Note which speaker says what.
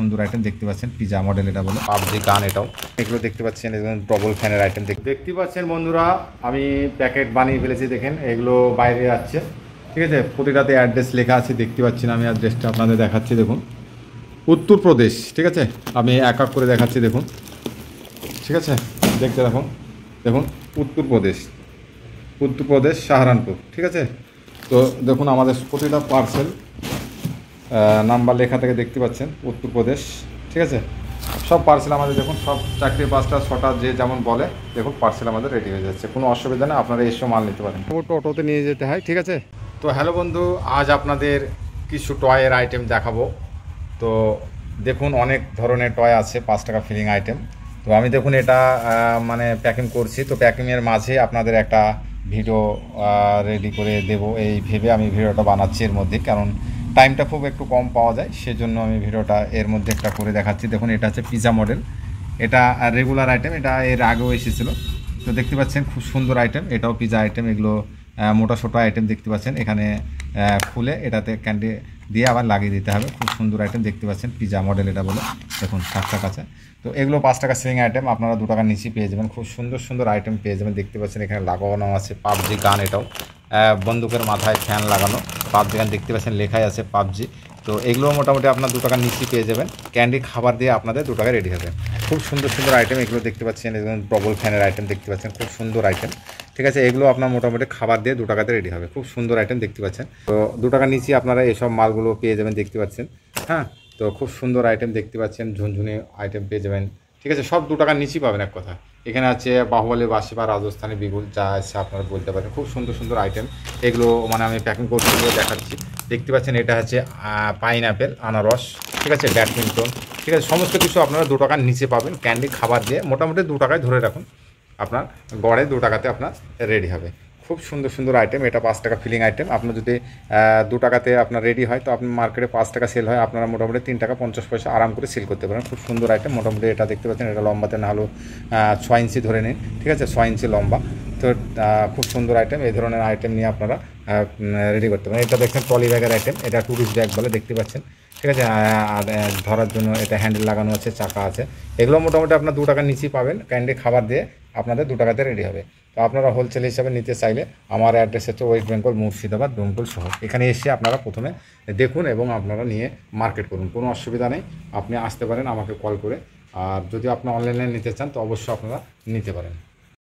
Speaker 1: সুন্দর আইটেম দেখতে পাচ্ছেন, পিজা মডেল এটা বলে, পাবজি গান এটাও, এগুলো দেখতে পাচ্ছেন ডবল ফ্যানের আইটেম দেখতে পাচ্ছেন বন্ধুরা। আমি প্যাকেট বানিয়ে ফেলেছি, দেখেন এগুলো বাইরে যাচ্ছে, ঠিক আছে। প্রতিটাতে অ্যাড্রেস লেখা আছে, দেখতে পাচ্ছেন আমি অ্যাড্রেসটা আপনাদের দেখাচ্ছি, দেখুন উত্তরপ্রদেশ, ঠিক আছে। আমি এক এক করে দেখাচ্ছি, দেখুন, ঠিক আছে, দেখতে দেখুন, দেখুন উত্তরপ্রদেশ সাহারানপুর, ঠিক আছে। তো দেখুন আমাদের প্রতিটা পার্সেল নাম্বার লেখা থেকে দেখতে পাচ্ছেন উত্তরপ্রদেশ, ঠিক আছে। সব পার্সেল আমাদের দেখুন, সব 4টে 5টা 6টা যে যেমন বলে, দেখুন পার্সেল আমাদের রেডি হয়ে যাচ্ছে, কোনো অসুবিধা নেই, আপনারা এসে মাল নিতে পারেন। টোটোতে নিয়ে যেতে হয়, ঠিক আছে। তো হ্যালো বন্ধু, আজ আপনাদের কিছু টয়ের আইটেম দেখাবো। তো দেখুন অনেক ধরনের টয় আছে, 5 টাকা ফিলিং আইটেম। তো আমি দেখুন এটা মানে প্যাকিং করছি, তো প্যাকিংয়ের মাঝে আপনাদের একটা ভিডিও রেডি করে দেব এই ভেবে আমি ভিডিওটা বানাচ্ছি এর মধ্যে, কারণ টাইমটা খুব একটু কম পাওয়া যায়, সেজন্য আমি ভিডিওটা এর মধ্যে একটা করে দেখাচ্ছি। দেখুন এটা হচ্ছে পিজা মডেল, এটা রেগুলার আইটেম, এটা এর আগেও এসেছিলো। তো দেখতে পাচ্ছেন খুব সুন্দর আইটেম, এটাও পিজা আইটেম, এগুলো মোটা ছোটো আইটেম দেখতে পাচ্ছেন। এখানে খুলে এটাতে ক্যান্ডি দিয়ে আবার লাগিয়ে দিতে হবে, খুব সুন্দর আইটেম দেখতে পাচ্ছেন, পিজা মডেল এটা বলে, দেখুন 7টা কাছে। তো এগুলো 5 টাকা সেলিং আইটেম, আপনারা 2 টাকার নিচে পেয়ে যাবেন, খুব সুন্দর সুন্দর আইটেম পেয়ে যাবেন। দেখতে পাচ্ছেন এখানে লাগানো আছে পাবজি গান, এটাও বন্দুকের মাথায় ফ্যান লাগানো পাবজি গান, দেখতে পাচ্ছেন লেখাই আছে পাবজি। তো এগুলো মোটামুটি আপনার 2 টাকার নিচে পেয়ে যাবেন, ক্যান্ডি খাবার দিয়ে আপনাদের 2 টাকায় রেডি হবে। খুব সুন্দর সুন্দর আইটেম এগুলো দেখতে পাচ্ছেন, ডবল ফ্যানের আইটেম দেখতে পাচ্ছেন, খুব সুন্দর আইটেম, ঠিক আছে। এগুলো আপনার মোটামুটি খাবার দিয়ে 2 টাকাতে রেডি হবে, খুব সুন্দর আইটেম দেখতে পাচ্ছেন। তো 2 টাকার নিচে আপনারা এইসব মালগুলো পেয়ে যাবেন, দেখতে পাচ্ছেন। হ্যাঁ, তো খুব সুন্দর আইটেম দেখতে পাচ্ছেন, ঝুনঝুনি আইটেম পেয়ে যাবেন, ঠিক আছে। সব 2 টাকার নিচেই পাবেন এক কথা। এখানে আছে বাহুবলী বাসি বা রাজস্থানী বিগুল, যা আছে আপনারা বলতে পারেন, খুব সুন্দর সুন্দর আইটেম এগুলো, মানে আমি প্যাকিং করতে গিয়ে দেখাচ্ছি। দেখতে পাচ্ছেন এটা হচ্ছে পাইনঅ্যাপেল, আনারস, ঠিক আছে, ব্যাডমিন্টন, ঠিক আছে, সমস্ত কিছু আপনারা 2 টাকার নিচে পাবেন, ক্যান্ডি খাবার দিয়ে মোটামুটি 2 টাকায় ধরে রাখুন, আপনার গড়ে 2 টাকাতে আপনার রেডি হবে। খুব সুন্দর সুন্দর আইটেম, এটা 5 টাকা ফিলিং আইটেম। আপনার যদি 2 টাকাতে আপনার রেডি হয়, তো আপনি মার্কেটে 5 টাকা সেল হয়, আপনারা মোটামুটি 3 টাকা 50 পয়সা আরাম করে সেল করতে পারেন। খুব সুন্দর আইটেম, মোটামুটি এটা দেখতে পাচ্ছেন, এটা লম্বাতে না হলেও 6 ইঞ্চি ধরে নিন, ঠিক আছে, 6 ইঞ্চি লম্বা। তো খুব সুন্দর আইটেম, এই ধরনের আইটেম নিয়ে আপনারা রেডি করতে পারেন। এটা দেখছেন ট্রলি ব্যাগের আইটেম, এটা টুরিস্ট ব্যাগ বলে, দেখতে পাচ্ছেন, ঠিক আছে। আর ধরার জন্য এটা হ্যান্ডেল লাগানো আছে, চাকা আছে। এগুলো মোটামুটি আপনার 2 টাকার নিচেই পাবেন, ক্যান্ডি খাবার দিয়ে আপনাদের 2 টাকাতে রেডি হবে। তো আপনারা হোলসেল হিসাবে নিতে চাইলে আমার অ্যাড্রেস হচ্ছে ওয়েস্ট বেঙ্গল, মুর্শিদাবাদ, ডোমকল শহর। এখানে এসে আপনারা প্রথমে দেখুন এবং আপনারা নিয়ে মার্কেট করুন, কোনো অসুবিধা নেই, আপনি আসতে পারেন আমাকে কল করে। আর যদি আপনি অনলাইনে নিতে চান তো অবশ্যই আপনারা নিতে পারেন।